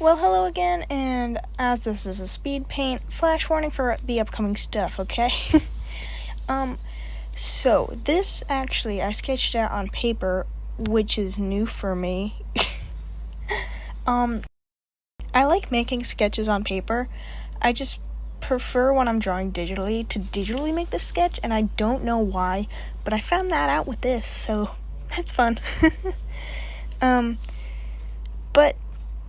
Well, hello again, and as this is a speed paint, flash warning for the upcoming stuff, okay? So this actually, I sketched it out on paper, which is new for me. I like making sketches on paper. I just prefer when I'm drawing digitally to digitally make the sketch, and I don't know why, but I found that out with this, so that's fun. But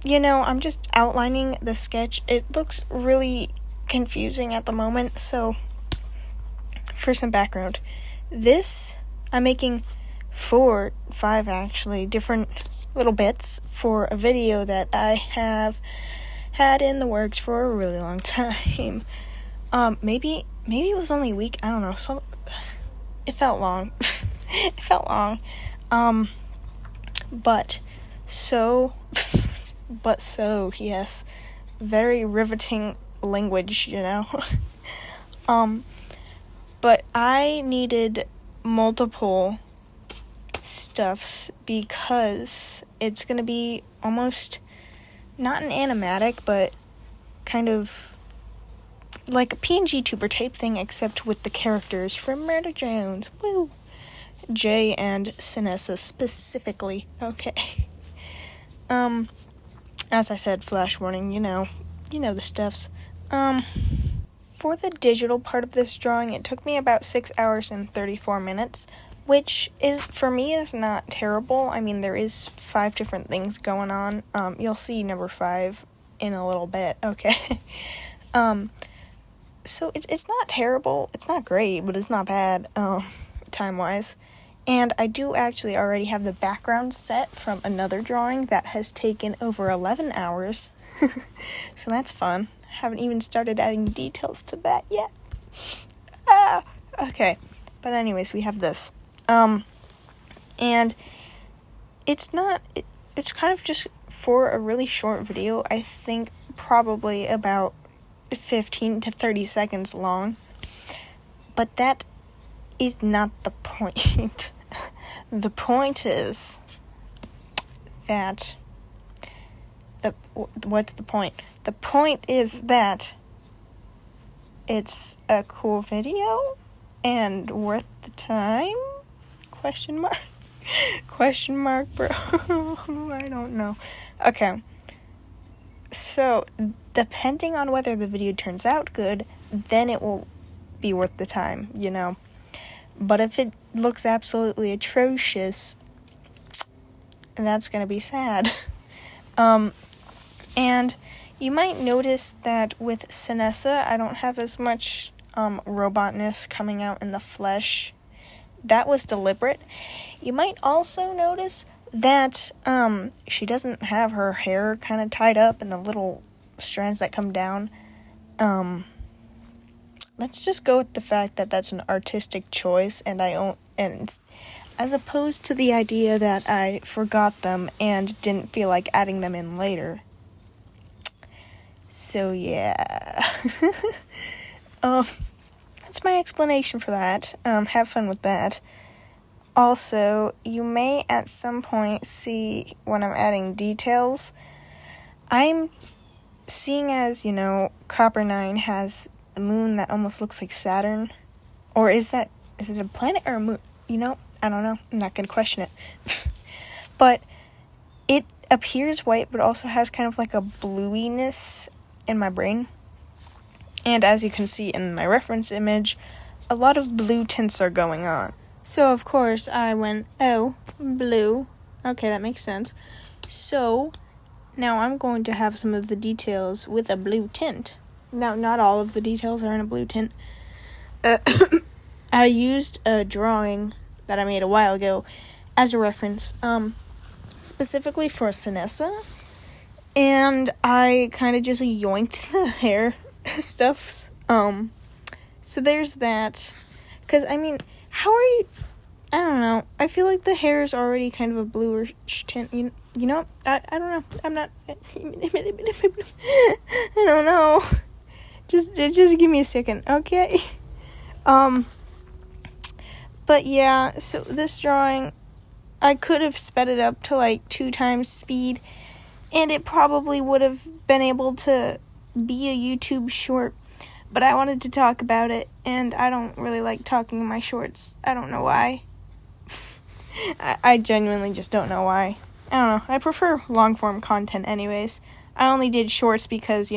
I'm just outlining the sketch. It looks really confusing at the moment, so for some background, this I'm making 5 actually different little bits for a video that I have had in the works for a really long time. Maybe it was only a week, I don't know, it felt long. But so, yes, very riveting language, But I needed multiple stuffs because it's going to be almost not an animatic, but kind of like a PNG tuber type thing, except with the characters from Murder Drones. Woo! Jay and Cynessa specifically. Okay. As I said, flash warning, you know the stuffs. For the digital part of this drawing, it took me about 6 hours and 34 minutes, which for me is not terrible. I mean, there is 5 different things going on. You'll see number 5 in a little bit, okay? So it's not terrible. It's not great, but it's not bad, time-wise. And I do actually already have the background set from another drawing that has taken over 11 hours. So that's fun. Haven't even started adding details to that yet. Okay. But anyways, we have this. And it's kind of just for a really short video. I think probably about 15 to 30 seconds long. But that is not the point. The point is that what's the point? The point is that it's a cool video and worth the time? Question mark, bro. I don't know. Okay. So, depending on whether the video turns out good, then it will be worth the time, But if it looks absolutely atrocious, that's gonna be sad. And you might notice that with Cynessa, I don't have as much robotness coming out in the flesh. That was deliberate. You might also notice that she doesn't have her hair kind of tied up in the little strands that come down. Let's just go with the fact that that's an artistic choice, and as opposed to the idea that I forgot them and didn't feel like adding them in later. So yeah. That's my explanation for that. Have fun with that. Also, you may at some point see when I'm adding details, I'm seeing as, Copper 9 has the moon that almost looks like Saturn. Or is it a planet or a moon? I don't know. I'm not going to question it. But it appears white, but also has kind of like a bluiness in my brain. And as you can see in my reference image, a lot of blue tints are going on. So, of course, I went, oh, blue. Okay, that makes sense. So, now I'm going to have some of the details with a blue tint. Now, not all of the details are in a blue tint. I used a drawing that I made a while ago as a reference, specifically for Cynessa. And I kind of just yoinked the hair stuffs. So there's that. Because, how are you... I don't know. I feel like the hair is already kind of a bluish tint. I don't know. I'm not... I don't know. Just give me a second, okay? But yeah, so this drawing, I could have sped it up to like 2 times speed, and it probably would have been able to be a YouTube short, but I wanted to talk about it, and I don't really like talking in my shorts. I don't know why. I genuinely just don't know why. I don't know. I prefer long-form content anyways. I only did shorts because,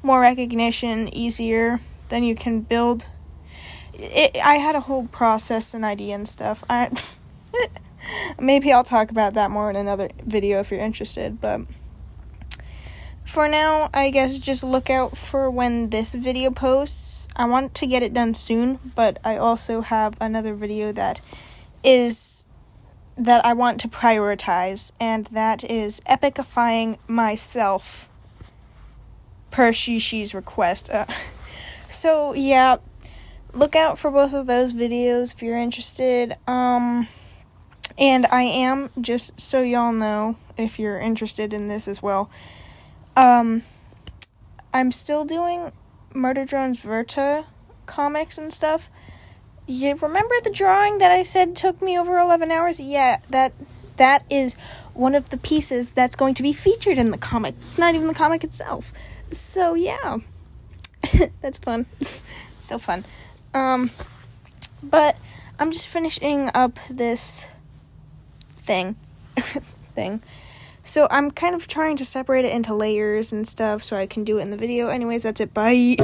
more recognition, easier, then you can build. I had a whole process and idea and stuff. Maybe I'll talk about that more in another video if you're interested, but for now, I guess just look out for when this video posts. I want to get it done soon, but I also have another video that I want to prioritize, and that is epicifying myself per Shishi's request. So yeah, look out for both of those videos if you're interested. And I am, just so y'all know, if you're interested in this as well, I'm still doing Murder Drones Verta comics and stuff. You remember the drawing that I said took me over 11 hours? Yeah, that is one of the pieces that's going to be featured in the comic. It's not even the comic itself. So, yeah. That's fun. It's so fun. But I'm just finishing up this thing. So I'm kind of trying to separate it into layers and stuff so I can do it in the video. Anyways, that's it. Bye.